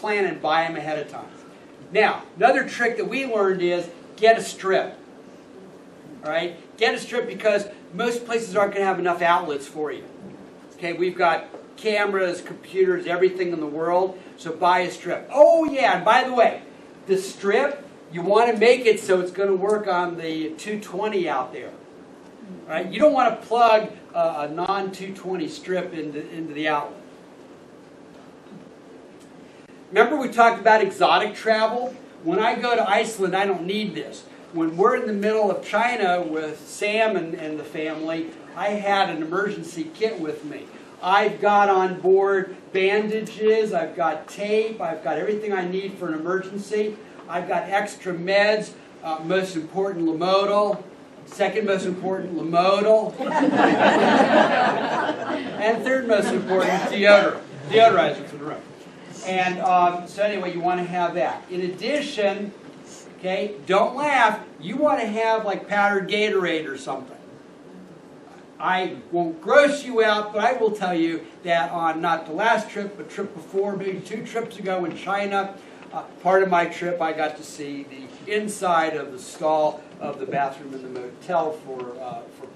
plan and buy them ahead of time. Now, another trick that we learned is get a strip. All right? Get a strip because most places aren't going to have enough outlets for you. Okay, we've got cameras, computers, everything in the world, so buy a strip. Oh yeah, and by the way, the strip, you want to make it so it's going to work on the 220 out there. All right? You don't want to plug a non-220 strip into the outlet. Remember we talked about exotic travel? When I go to Iceland, I don't need this. When we're in the middle of China with Sam and the family, I had an emergency kit with me. I've got on board bandages, I've got tape, I've got everything I need for an emergency. I've got extra meds, most important Lamodal, second most important Lamodal, and third most important deodorizer for the room. And so anyway, you want to have that. In addition, okay, don't laugh, you want to have like powdered Gatorade or something. I won't gross you out, but I will tell you that on not the last trip, but trip before, maybe 2 trips ago in China, part of my trip I got to see the inside of the stall of the bathroom in the motel for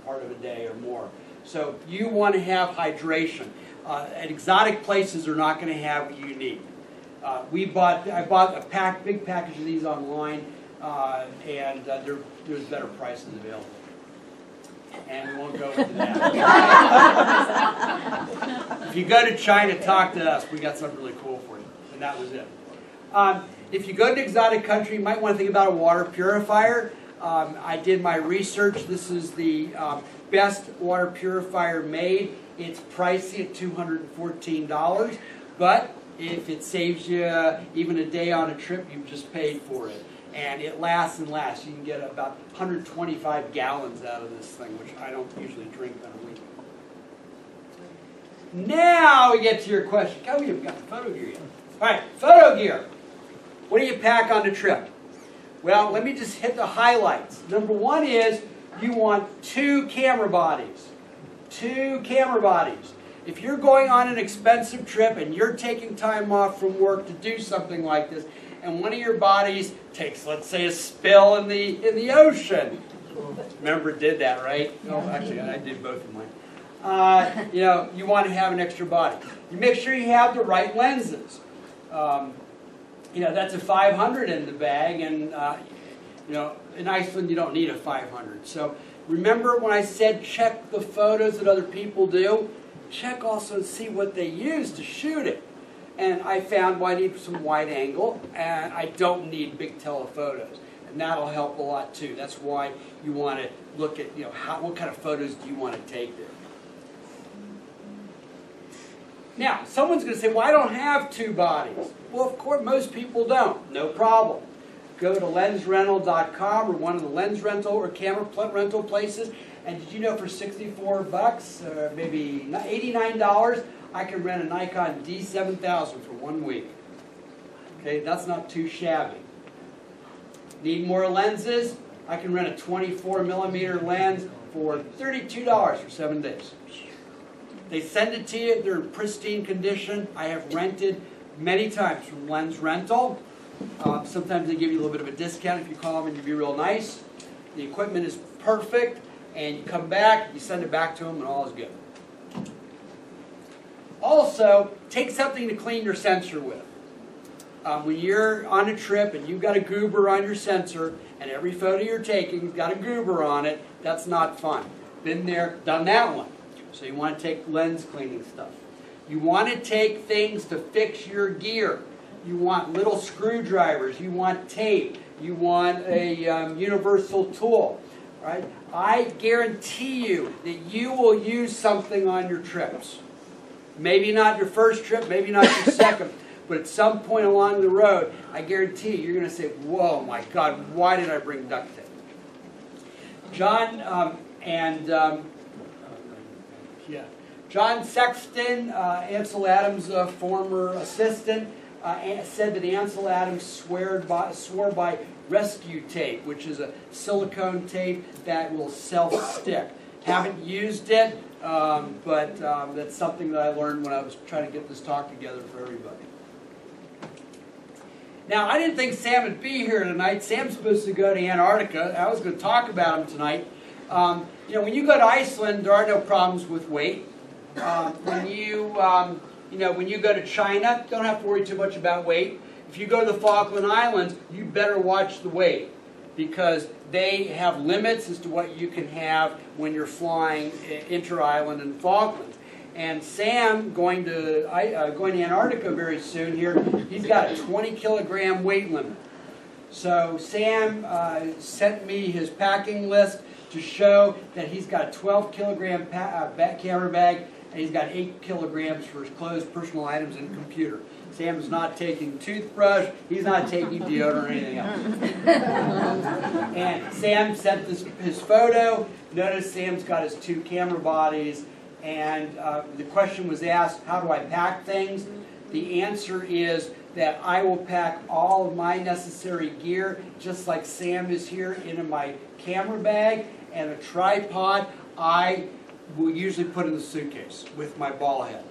part of a day or more. So you want to have hydration. At exotic places are not going to have what you need. I bought a big package of these online, and there's better prices available. And we won't go into that. If you go to China, talk to us. We got something really cool for you. And that was it. If you go to an exotic country, you might want to think about a water purifier. I did my research. This is the best water purifier made. It's pricey at $214. But if it saves you even a day on a trip, you've just paid for it. And it lasts and lasts. You can get about 125 gallons out of this thing, which I don't usually drink on a week. Now we get to your question. Oh, you've got the photo gear yet. All right, photo gear. What do you pack on the trip? Well, let me just hit the highlights. Number one is you want 2 camera bodies. 2 camera bodies. If you're going on an expensive trip and you're taking time off from work to do something like this, and one of your bodies takes, let's say, a spill in the ocean. Remember, did that, right? No, actually, I did both of mine. You want to have an extra body. You make sure you have the right lenses. That's a 500 in the bag, and in Iceland you don't need a 500. So remember when I said check the photos that other people do? Check also and see what they use to shoot it. And I found, well, I need some wide angle, and I don't need big telephotos. And that'll help a lot too. That's why you want to look at, what kind of photos do you want to take there. Now, someone's going to say, well, I don't have 2 bodies. Well, of course, most people don't. No problem. Go to lensrental.com or one of the lens rental or camera rental places. And did you know for $64, maybe $89, I can rent a Nikon D7000 for 1 week. Okay, that's not too shabby. Need more lenses? I can rent a 24mm lens for $32 for 7 days. They send it to you. They're in pristine condition. I have rented many times from Lens Rental. Sometimes they give you a little bit of a discount if you call them and you be real nice. The equipment is perfect, and you come back, you send it back to them, and all is good. Also, take something to clean your sensor with. When you're on a trip and you've got a goober on your sensor, and every photo you're taking has got a goober on it, that's not fun. Been there, done that one. So you want to take lens cleaning stuff. You want to take things to fix your gear. You want little screwdrivers. You want tape. You want a universal tool. Right? I guarantee you that you will use something on your trips. Maybe not your first trip, maybe not your second, but at some point along the road, I guarantee you, you're going to say, whoa, my God, why did I bring duct tape? John Sexton, Ansel Adams' former assistant, said that Ansel Adams swore by rescue tape, which is a silicone tape that will self-stick. Haven't used it, but that's something that I learned when I was trying to get this talk together for everybody. Now, I didn't think Sam would be here tonight. Sam's supposed to go to Antarctica. I was going to talk about him tonight. You know, when you go to Iceland, there are no problems with weight. When you go to China, don't have to worry too much about weight. If you go to the Falkland Islands, you better watch the weight, because they have limits as to what you can have when you're flying inter-island and Falklands. And Sam, going to Antarctica very soon here, he's got a 20-kilogram weight limit. So Sam sent me his packing list to show that he's got a 12-kilogram camera bag, and he's got 8 kilograms for his clothes, personal items, and computer. Sam's not taking toothbrush, he's not taking deodorant or anything else. And Sam sent his photo. Notice Sam's got his 2 camera bodies, and the question was asked, how do I pack things? The answer is that I will pack all of my necessary gear, just like Sam is here, into my camera bag, and a tripod I will usually put in the suitcase with my ball head.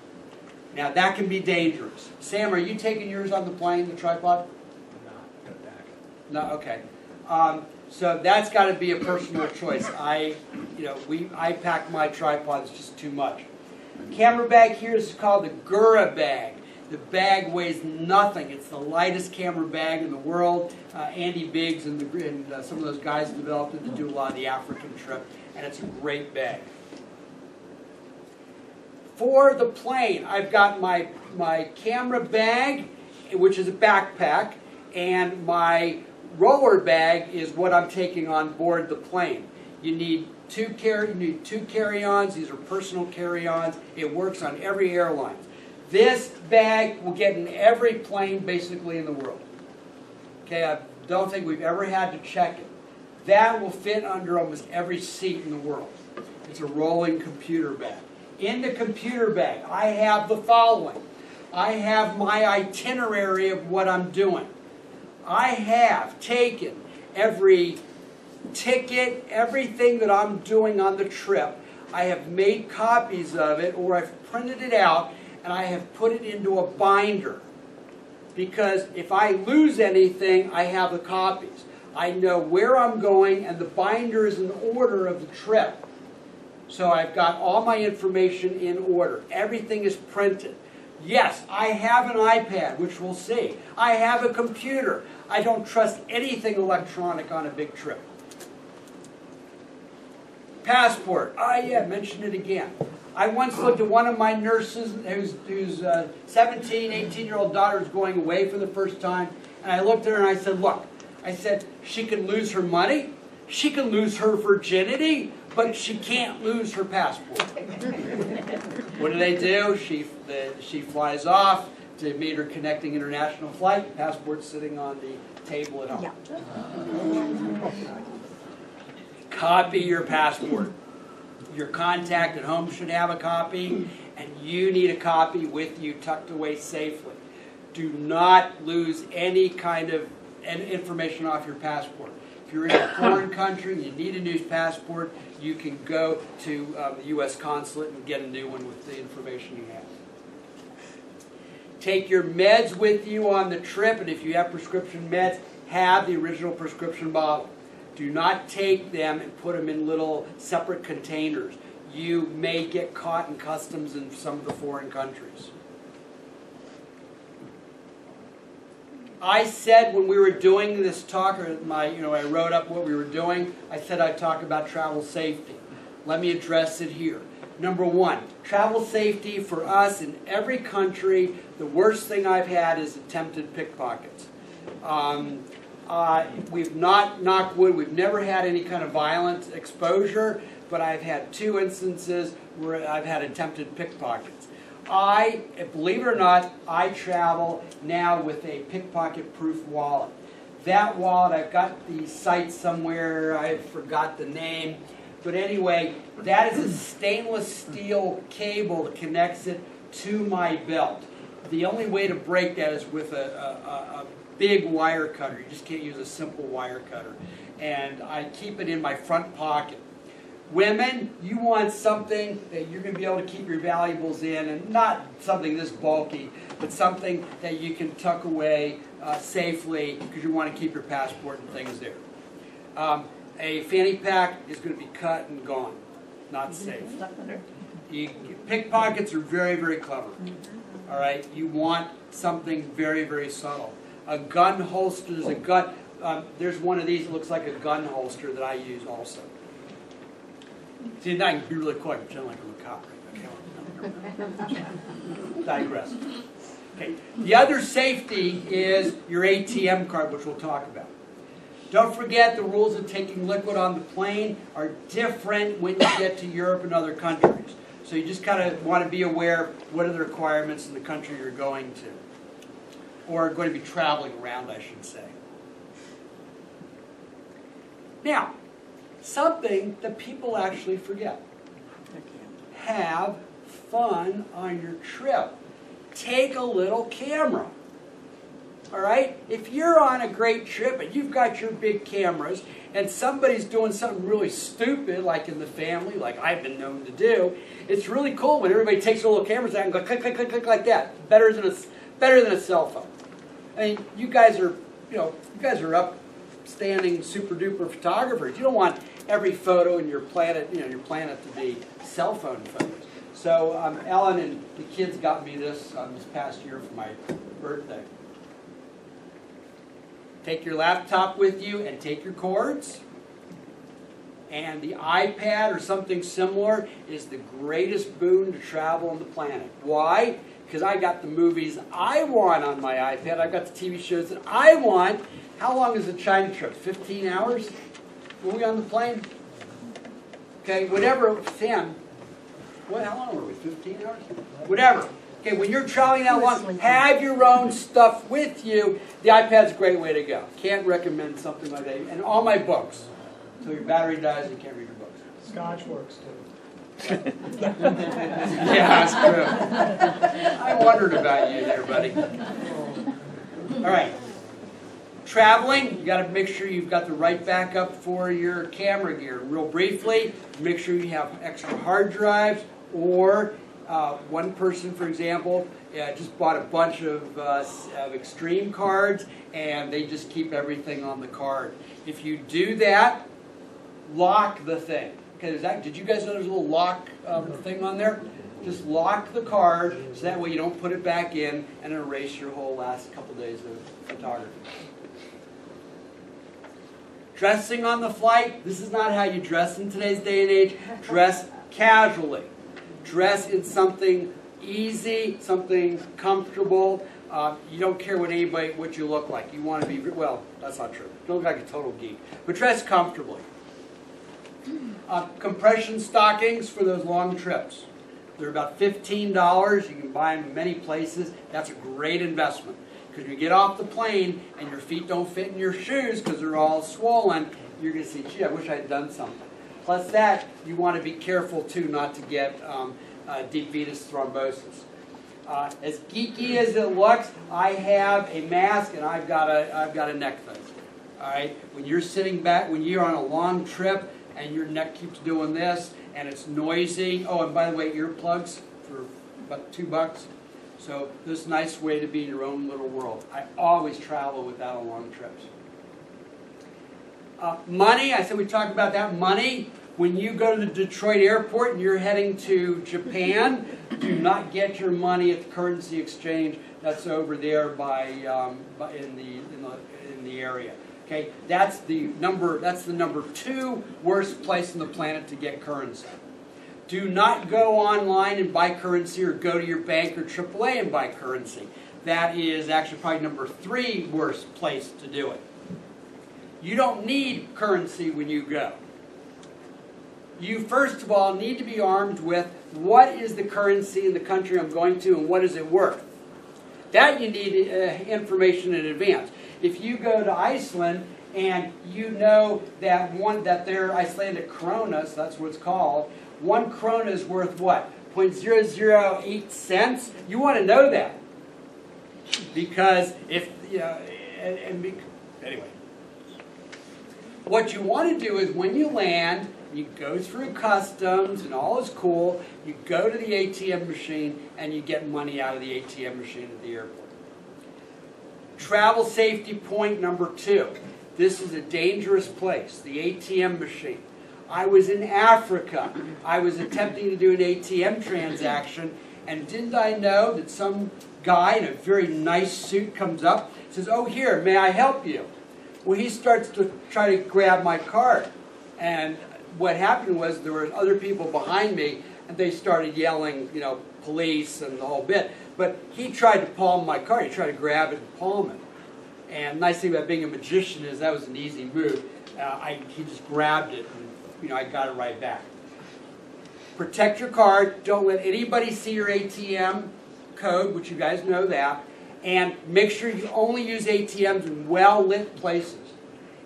Now that can be dangerous. Sam, are you taking yours on the plane, the tripod? No, okay. So that's got to be a personal choice. I pack my tripod, it's just too much. Camera bag here is called the Gura bag. The bag weighs nothing. It's the lightest camera bag in the world. Andy Biggs and some of those guys developed it to do a lot of the African trip, and it's a great bag. For the plane, I've got my camera bag, which is a backpack, and my roller bag is what I'm taking on board the plane. You need two carry-ons. These are personal carry-ons. It works on every airline. This bag will get in every plane basically in the world. Okay, I don't think we've ever had to check it. That will fit under almost every seat in the world. It's a rolling computer bag. In the computer bag, I have the following. I have my itinerary of what I'm doing. I have taken every ticket, everything that I'm doing on the trip. I have made copies of it, or I've printed it out, and I have put it into a binder. Because if I lose anything, I have the copies. I know where I'm going, and the binder is in order of the trip. So I've got all my information in order. Everything is printed. Yes, I have an iPad, which we'll see. I have a computer. I don't trust anything electronic on a big trip. Passport. Mention it again. I once looked at one of my nurses whose 17, 18-year-old daughter was going away for the first time, and I looked at her and I said, look, she can lose her money, she can lose her virginity, but she can't lose her passport. What do? She flies off to meet her connecting international flight. Passport's sitting on the table at home. Yeah. Copy your passport. Your contact at home should have a copy, and you need a copy with you tucked away safely. Do not lose any kind of information off your passport. If you're in a foreign country and you need a new passport, you can go to the U.S. consulate and get a new one with the information you have. Take your meds with you on the trip, and if you have prescription meds, have the original prescription bottle. Do not take them and put them in little separate containers. You may get caught in customs in some of the foreign countries. I said when we were doing this talk, I wrote up what we were doing, I said I'd talk about travel safety. Let me address it here. Number one, travel safety for us in every country, the worst thing I've had is attempted pickpockets. We've not, knock wood, we've never had any kind of violent exposure, but I've had 2 instances where I've had attempted pickpockets. Believe it or not, I travel now with a pickpocket-proof wallet. That wallet, I've got the site somewhere, I forgot the name, but anyway, that is a stainless steel cable that connects it to my belt. The only way to break that is with a big wire cutter. You just can't use a simple wire cutter. And I keep it in my front pocket. Women, you want something that you're going to be able to keep your valuables in, and not something this bulky, but something that you can tuck away safely because you want to keep your passport and things there. A fanny pack is going to be cut and gone, not safe. Pickpockets are very, very clever. All right, you want something very, very subtle. A gun holster, there's one of these that looks like a gun holster that I use also. See, now I can be really quick, pretend like I'm a cop. Okay. Digress. Okay. The other safety is your ATM card, which we'll talk about. Don't forget the rules of taking liquid on the plane are different when you get to Europe and other countries. So you just kind of want to be aware of what are the requirements in the country you're going to, or going to be traveling around, I should say. Now, something that people actually forget. Have fun on your trip. Take a little camera. All right? If you're on a great trip and you've got your big cameras and somebody's doing something really stupid, like in the family, like I've been known to do, it's really cool when everybody takes their little cameras out and go click, click, click, click like that. Better than a cell phone. I mean, you guys are upstanding, super duper photographers. You don't want every photo in your planet to be cell phone photos. So Ellen and the kids got me this this past year for my birthday. Take your laptop with you and take your cords. And the iPad or something similar is the greatest boon to travel on the planet. Why? Because I got the movies I want on my iPad. I've got the TV shows that I want. How long is the China trip? 15 hours? Were we on the plane? Okay, whatever, Sam. How long were we? 15 hours? Whatever. Okay, when you're traveling that long, have your own stuff with you. The iPad's a great way to go. Can't recommend something like that. And all my books. So your battery dies, you can't read your books. Scotch works too. Yeah, that's true. I wondered about you there, buddy. All right. Traveling, you got to make sure you've got the right backup for your camera gear. Real briefly, make sure you have extra hard drives, or one person, for example, just bought a bunch of extreme cards, and they just keep everything on the card. If you do that, lock the thing. Okay, did you guys know there's a little lock thing on there? Just lock the card, so that way you don't put it back in and erase your whole last couple days of photography. Dressing on the flight, this is not how you dress in today's day and age. Dress casually. Dress in something easy, something comfortable. You don't care what you look like. You want to be, well, that's not true. You don't look like a total geek. But dress comfortably. Compression stockings for those long trips. They're about $15. You can buy them in many places. That's a great investment. Because when you get off the plane and your feet don't fit in your shoes because they're all swollen, you're going to see, gee, I wish I had done something. Plus that, you want to be careful too not to get deep venous thrombosis. As geeky as it looks, I have a mask and I've got a neck thing. All right, when you're sitting back, when you're on a long trip and your neck keeps doing this and it's noisy. Oh, and by the way, earplugs for about $2. So this is a nice way to be in your own little world. I always travel with that on long trips. Money, I said we talked about that. Money, when you go to the Detroit airport and you're heading to Japan, do not get your money at the currency exchange that's over there in the area. Okay, that's the number 2 worst place on the planet to get currency. Do not go online and buy currency, or go to your bank or AAA and buy currency. That is actually probably number 3 worst place to do it. You don't need currency when you go. You first of all need to be armed with what is the currency in the country I'm going to and what is it worth. That you need information in advance. If you go to Iceland and you know that their Icelandic krona, so that's what it's called, 1 krona is worth what? 0.008 cents? You want to know that. Because if, anyway. What you want to do is when you land, You go through customs and all is cool. You go to the ATM machine and you get money out of the ATM machine at the airport. Travel safety point number 2. This is a dangerous place, the ATM machine. I was in Africa. I was attempting to do an ATM transaction, and didn't I know that some guy in a very nice suit comes up, says, "Oh, here, may I help you?" Well, he starts to try to grab my card. And what happened was there were other people behind me, and they started yelling, you know, police and the whole bit. But he tried to palm my card. He tried to grab it and palm it. And the nice thing about being a magician is that was an easy move. He just grabbed it, and you know, I got it right back. Protect your card. Don't let anybody see your ATM code, which you guys know that. And make sure you only use ATMs in well-lit places,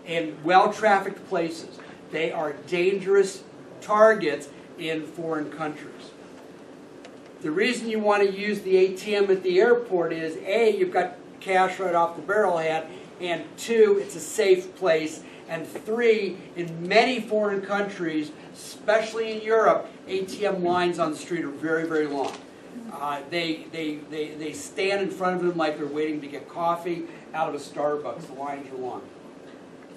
in well-trafficked places. They are dangerous targets in foreign countries. The reason you want to use the ATM at the airport is, A, you've got cash right off the barrelhead, and 2, it's a safe place, and 3, in many foreign countries, especially in Europe, ATM lines on the street are very, very long. They stand in front of them like they're waiting to get coffee out of a Starbucks. The lines are long.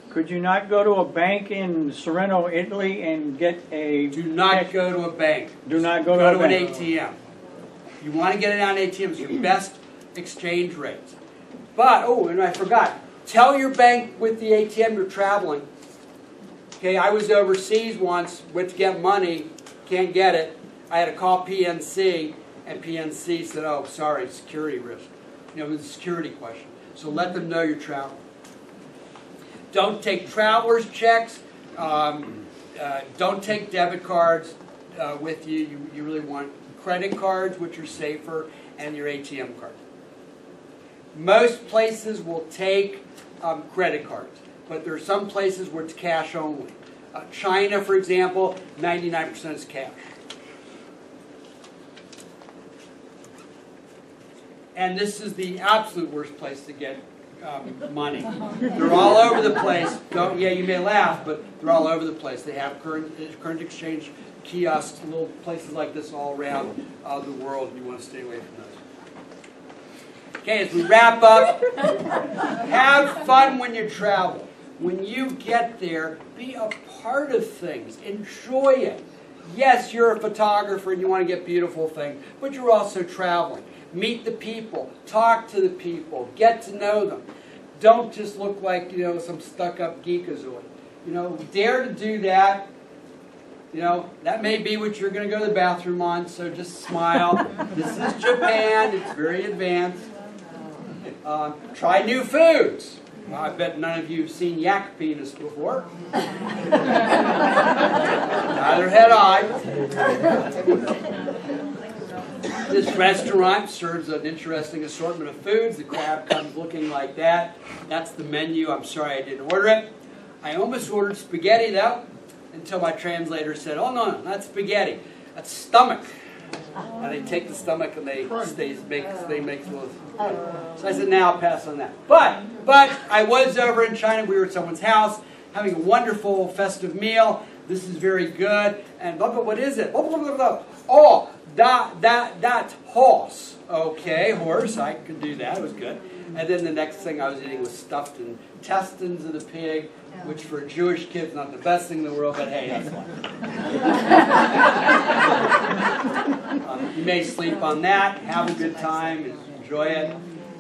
Could you not go to a bank in Sorrento, Italy, and get a... Do not go to a bank. Do not go to a bank. Go to an ATM. You want to get it on ATMs, your best exchange rates. But, oh, and I forgot. Tell your bank with the ATM you're traveling. Okay, I was overseas once, went to get money, can't get it. I had to call PNC, and PNC said, "Oh, sorry, security risk." You know, it was a security question. So let them know you're traveling. Don't take traveler's checks. Don't take debit cards with you. You really want credit cards, which are safer, and your ATM card. Most places will take credit cards, but there are some places where it's cash only. China, for example, 99% is cash. And this is the absolute worst place to get money. They're all over the place. Yeah, you may laugh, but they're all over the place. They have current exchange kiosks, little places like this all around the world. You want to stay away from those. Okay, as we wrap up, have fun when you travel. When you get there, be a part of things. Enjoy it. Yes, you're a photographer and you want to get beautiful things, but you're also traveling. Meet the people. Talk to the people. Get to know them. Don't just look like, you know, some stuck-up geekazoid. You know, dare to do that. You know, that may be what you're going to go to the bathroom on, so just smile. This is Japan. It's very advanced. Try new foods. Well, I bet none of you have seen yak penis before. Neither had I. This restaurant serves an interesting assortment of foods. The crab comes looking like that. That's the menu. I'm sorry I didn't order it. I almost ordered spaghetti, though, until my translator said, "Oh, no, that's spaghetti. That's stomach." And they take the stomach and they make little. So I said, "Now I'll pass on that." But I was over in China. We were at someone's house having a wonderful festive meal. This is very good. And blah, blah, what is it? Blah, blah, blah, blah. Oh, that's horse. Okay, horse. I could do that. It was good. And then the next thing I was eating was stuffed intestines of the pig, which for a Jewish kid is not the best thing in the world, but hey, that's fine. You may sleep on that, have a good time, enjoy it.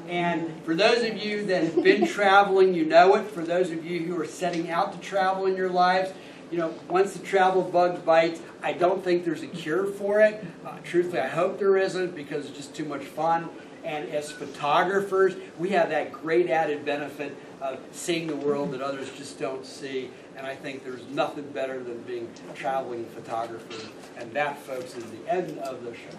And for those of you that have been traveling, you know it. For those of you who are setting out to travel in your lives, you know, once the travel bug bites, I don't think there's a cure for it. Truthfully, I hope there isn't, because it's just too much fun. And as photographers, we have that great added benefit of seeing the world that others just don't see. And I think there's nothing better than being a traveling photographer. And that, folks, is the end of the show.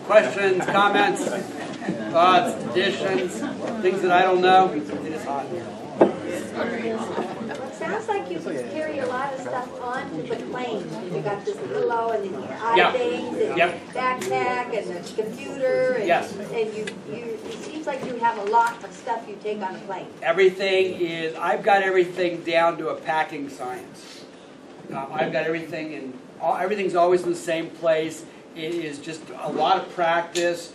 Questions, comments, thoughts, additions, things that I don't know? It is hot here. Sounds like you carry a lot of stuff onto the plane. You got this pillow and then your eye Yeah. things and Yep. backpack and the computer and, Yes. and you, it seems like you have a lot of stuff you take on a plane. Everything is, I've got everything down to a packing science. I've got everything everything's always in the same place. It is just a lot of practice.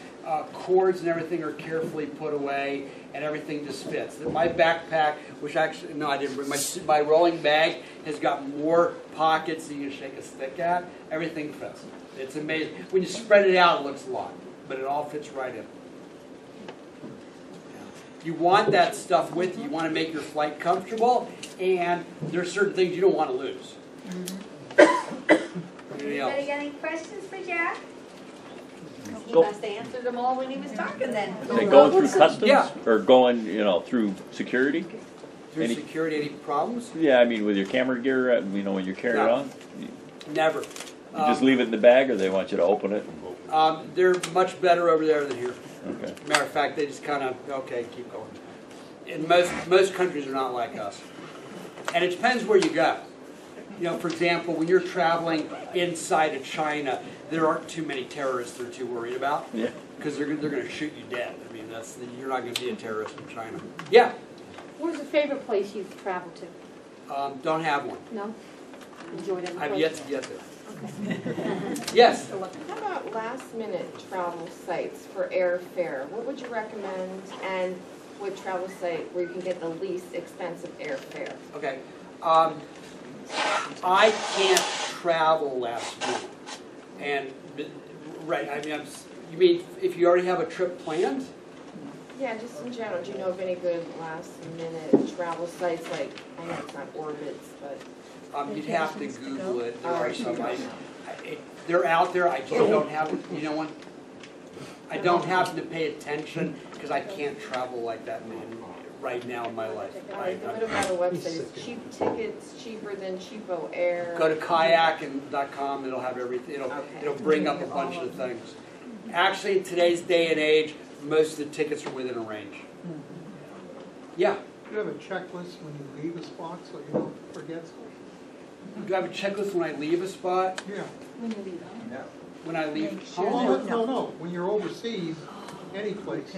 Cords and everything are carefully put away, and everything just fits. My backpack, which actually, no, I didn't bring, my rolling bag has got more pockets than you can shake a stick at. Everything fits. It's amazing. When you spread it out, it looks a lot, but it all fits right in. You want that stuff with you. You want to make your flight comfortable, and there's certain things you don't want to lose. Anything else? Anybody got any questions for Jack? He Go. must have answered them all when he was talking then. Are they going through customs? Yeah. Or going, through security? Through Any- security, any problems? Yeah, I mean, with your camera gear, when you carry it No. on? You Never. just leave it in the bag, or they want you to open it? They're much better over there than here. Okay. Matter of fact, they just kind of, okay, keep going. And most countries are not like us. And it depends where you go. For example, when you're traveling inside of China, there aren't too many terrorists they're too worried about. Yeah. Because they're going to shoot you dead. I mean, you're not going to be a terrorist in China. Yeah, Where's the favorite place you've traveled to? don't have one. No? Enjoyed any I've place? yet to get there. Yes. How about last-minute travel sites for airfare? What would you recommend, and what travel site where you can get the least expensive airfare? Okay. I can't travel last minute. And, right, I mean, you mean if you already have a trip planned? Yeah, just in general, do you know of any good last-minute travel sites, like, I know it's not Orbitz, but... You'd have to Google it. There are some. They're out there. I just don't have, one. I don't happen to pay attention because I can't travel like that right now in my life. What about a website? Is cheap tickets cheaper than cheapo air? Go to kayak.com. It'll have everything. It'll bring up a bunch of things. Actually, in today's day and age, most of the tickets are within a range. Yeah. Do you have a checklist when you leave a spot so you don't forget stuff? Do I have a checklist when I leave a spot? Yeah. When I leave Well, home? no. When you're overseas, any place.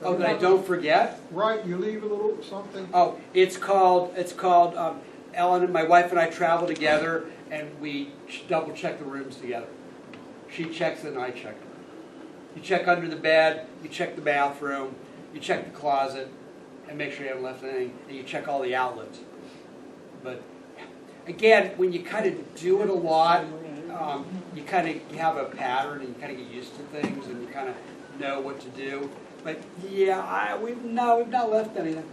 Oh, that I don't forget? Right, you leave a little something. Oh, it's called, Ellen and my wife and I travel together, and we double check the rooms together. She checks it and I check it. You check under the bed, you check the bathroom, you check the closet, and make sure you haven't left anything, and you check all the outlets. But again, when you kind of do it a lot, you have a pattern and you kind of get used to things and you kind of know what to do. But yeah, we've not left anything.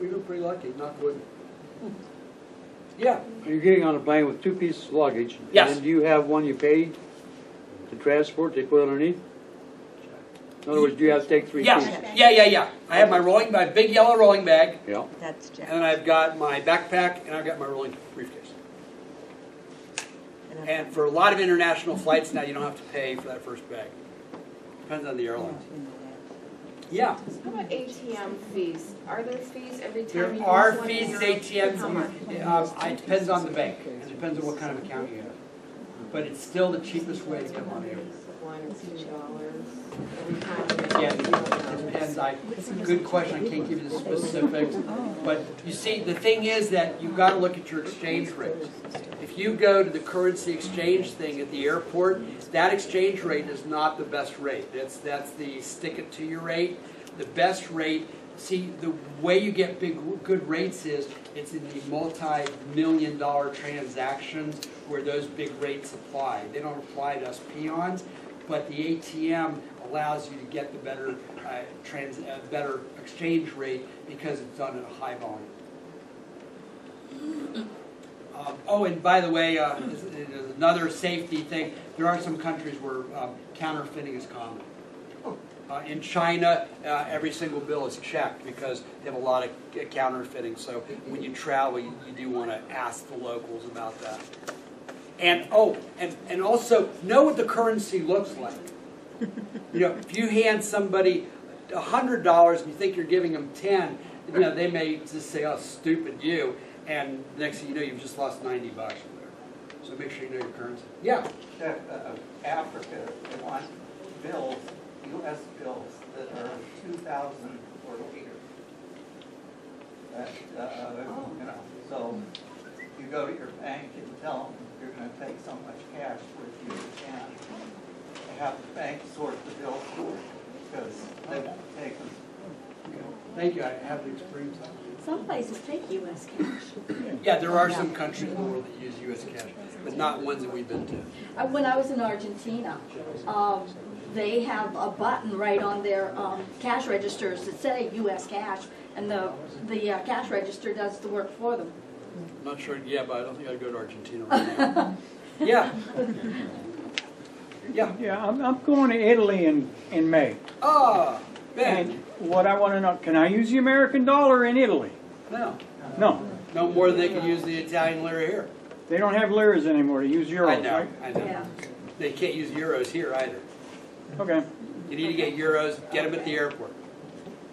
We've been pretty lucky, knock wood. Yeah. You're getting on a plane with 2 pieces of luggage. Yes. And do you have one you paid to transport, they put underneath? In other words, do you have to take 3 pieces? Yeah. I have my big yellow rolling bag, Yeah. That's Jack. and then I've got my backpack, and I've got my rolling briefcase. And for a lot of international flights now, you don't have to pay for that first bag. Depends on the airline. Yeah. How about ATM fees? Are there fees every time There you are use one? fees at How much? ATMs. It depends on the bank. It depends on what kind of account you have. But it's still the cheapest way to get money. $1 or $2 every time. Yeah, it depends. Good question. I can't give you the specifics. But you see, the thing is that you've got to look at your exchange rate. If you go to the currency exchange thing at the airport, that exchange rate is not the best rate. That's the stick it to you rate. The best rate, see, the way you get good rates is it's in the multi-million-dollar transactions where those big rates apply. They don't apply to us peons, but the ATM allows you to get the better better exchange rate because it's done at a high volume. And by the way, there's another safety thing. There are some countries where counterfeiting is common. In China, every single bill is checked because they have a lot of counterfeiting. So when you travel, you do want to ask the locals about that. And also know what the currency looks like. If you hand somebody $100 and you think you're giving them 10, they may just say, "Oh, stupid you." And next thing you know, you've just lost $90 from there. So make sure you know your currency. Yeah. Africa, they want bills, U.S. bills that are 2,000 or later. That, you know, so you go to your bank and tell them you're going to take so much cash with you and have the bank sort the bill for you because they won't take them. Thank you. I have the experience. Some places take US cash. Yeah, there are some countries in the world that use U.S. cash, but not ones that we've been to. When I was in Argentina, they have a button right on their cash registers that say U.S. cash, and the cash register does the work for them. I'm not sure, yeah, but I don't think I'd go to Argentina right now. Yeah. Yeah. Yeah, I'm going to Italy in May. Ah, And Ben. what I want to know, can I use the American dollar in Italy? No. No, No more than they can use the Italian lira here. they don't have liras anymore, they use euros, I know, right? I know. Yeah. They can't use euros here either. Okay, You need to get euros, get them at the airport.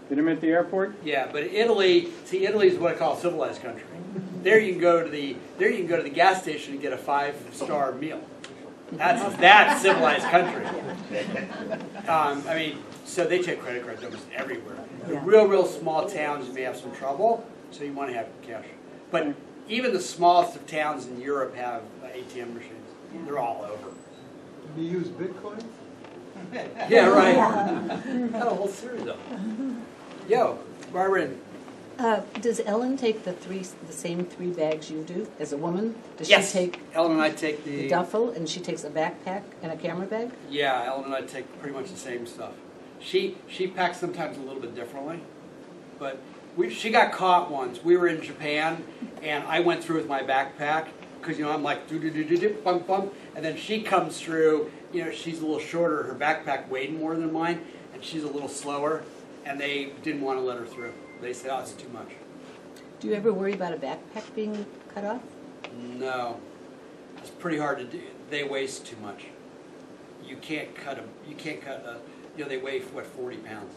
get them at the airport? Yeah, but Italy, see, Italy is what I call a civilized country. There you can go to the gas station and get a 5-star meal. That's civilized country. I mean, so they take credit cards almost everywhere. The real small towns, you may have some trouble, so you want to have cash. But even the smallest of towns in Europe have ATM machines. They're all over. Do you use Bitcoin? Yeah, right. Got a whole series of them. Yo, Barbara. Does Ellen take the same 3 bags you do as a woman? Does Yes. she take Ellen and I take the duffel and she takes a backpack and a camera bag? Yeah, Ellen and I take pretty much the same stuff. She packs sometimes a little bit differently, but she got caught once. We were in Japan, and I went through with my backpack because I'm like bump bump, and then she comes through. She's a little shorter. Her backpack weighed more than mine, and she's a little slower, and they didn't want to let her through. They said, "Oh, it's too much." Do you ever worry about a backpack being cut off? No, it's pretty hard to do. They waste too much. You can't cut them. You can't cut a. They weigh 40 pounds.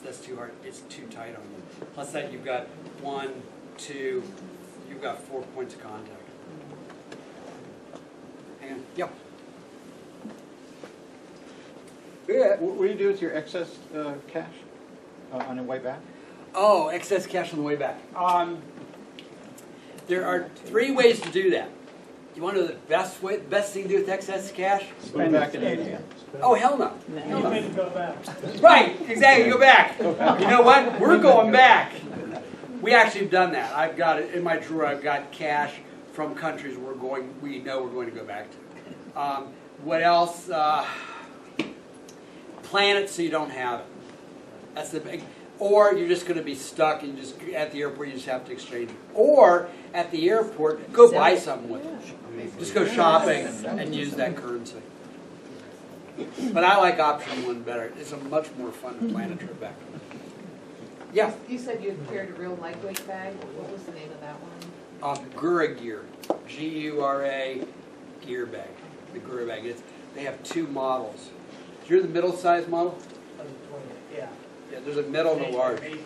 That's too hard. It's too tight on you. Plus that you've got 1, 2. You've got 4 points of contact. And yeah. What do you do with your excess cash on the way back? Oh, excess cash on the way back. There are 3 ways to do that. You want to know the best thing to do with excess cash? Spend back in the ATM. Oh, hell no. Hell no. Right, exactly, go back. You know what? We're going back. We actually have done that. I've got it in my drawer. I've got cash from countries we know we're going to go back to. What else? Plan it so you don't have it. That's the big. Or you're just going to be stuck and just at the airport you just have to exchange it. Or at the airport, go buy something with it. Just go shopping and use that currency. But I like option 1 better. It's a much more fun to plan a trip back. Yeah. You said you carried a real lightweight bag. What was the name of that one? Gura Gear. G-U-R-A gear bag. The Gura bag. They have 2 models. You're the middle size model? Yeah. Yeah, there's a middle and a large. 18,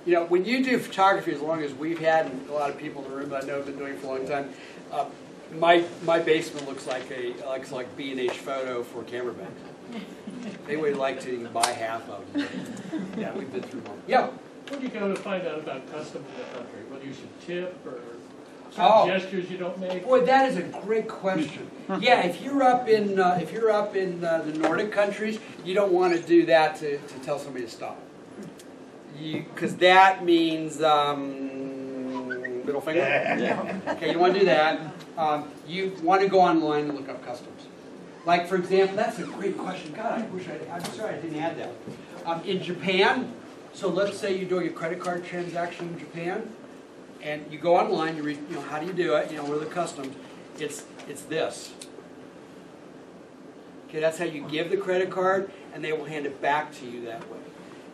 28, When you do photography, as long as we've had, and a lot of people in the room that I know have been doing it for a long time, my basement looks like B&H photo for camera bags. They would like to even buy half of them. Yeah, we've been through one. Yeah. What do you go to find out about customs in the country? Whether you should tip or Oh. gestures you don't make? Boy, that is a great question. Yeah, if you're up in the Nordic countries, you don't want to do that to tell somebody to stop. Because that means middle finger. Yeah. Okay, you want to do that. You want to go online and look up customs. Like for example, that's a great question. God, I'm sorry I didn't add that. In Japan, so let's say you're doing a credit card transaction in Japan. And you go online, you read, how do you do it? What are the customs? It's this. Okay, that's how you give the credit card, and they will hand it back to you that way.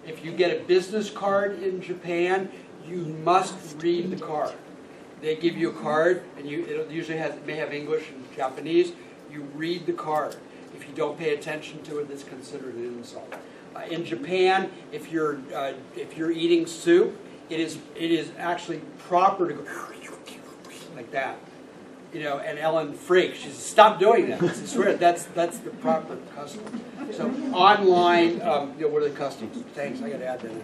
If you get a business card in Japan, you must read the card. They give you a card, and it usually may have English and Japanese. You read the card. If you don't pay attention to it, it's considered an insult. In Japan, if you're eating soup, it is actually proper to go like that. You know, and Ellen freaks. She says, "Stop doing that." I swear, that's the proper custom. So online, you know, what are the customs? Thanks, I got to add that in.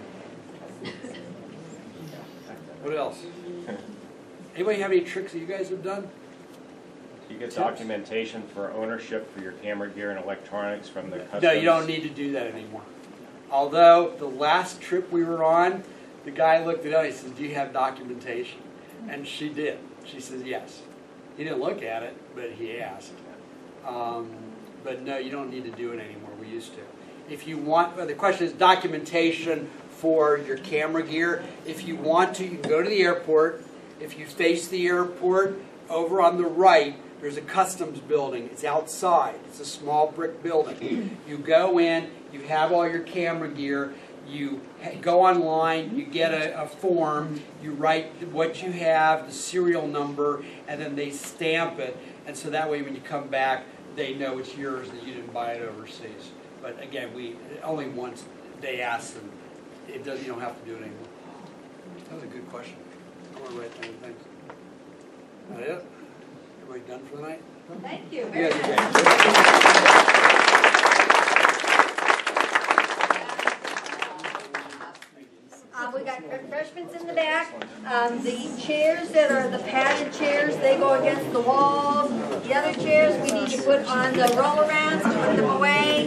What else? Anybody have any tricks that you guys have done? You get documentation for ownership for your camera gear and electronics from the customs? No, you don't need to do that anymore. Although the last trip we were on, the guy looked at us and he says, "Do you have documentation?" And she did. She says yes. He didn't look at it, but he asked. But no, you don't need to do it anymore. We used to. If you want, well, the question is documentation for your camera gear. If you want to, you can go to the airport. If you face the airport, over on the right, there's a customs building. It's outside. It's a small brick building. You go in, you have all your camera gear, you go online, you get a form, you write what you have, the serial number, and then they stamp it. And so that way when you come back, they know it's yours, that you didn't buy it overseas. But again, only once they ask them. You don't have to do it anymore. That was a good question. I want to write down things. Is that it? Everybody done for the night? Thank you. Yeah, Very okay. We got refreshments in the back. The chairs that are the padded chairs, they go against the walls. The other chairs we need to put on the roll-arounds, put them away.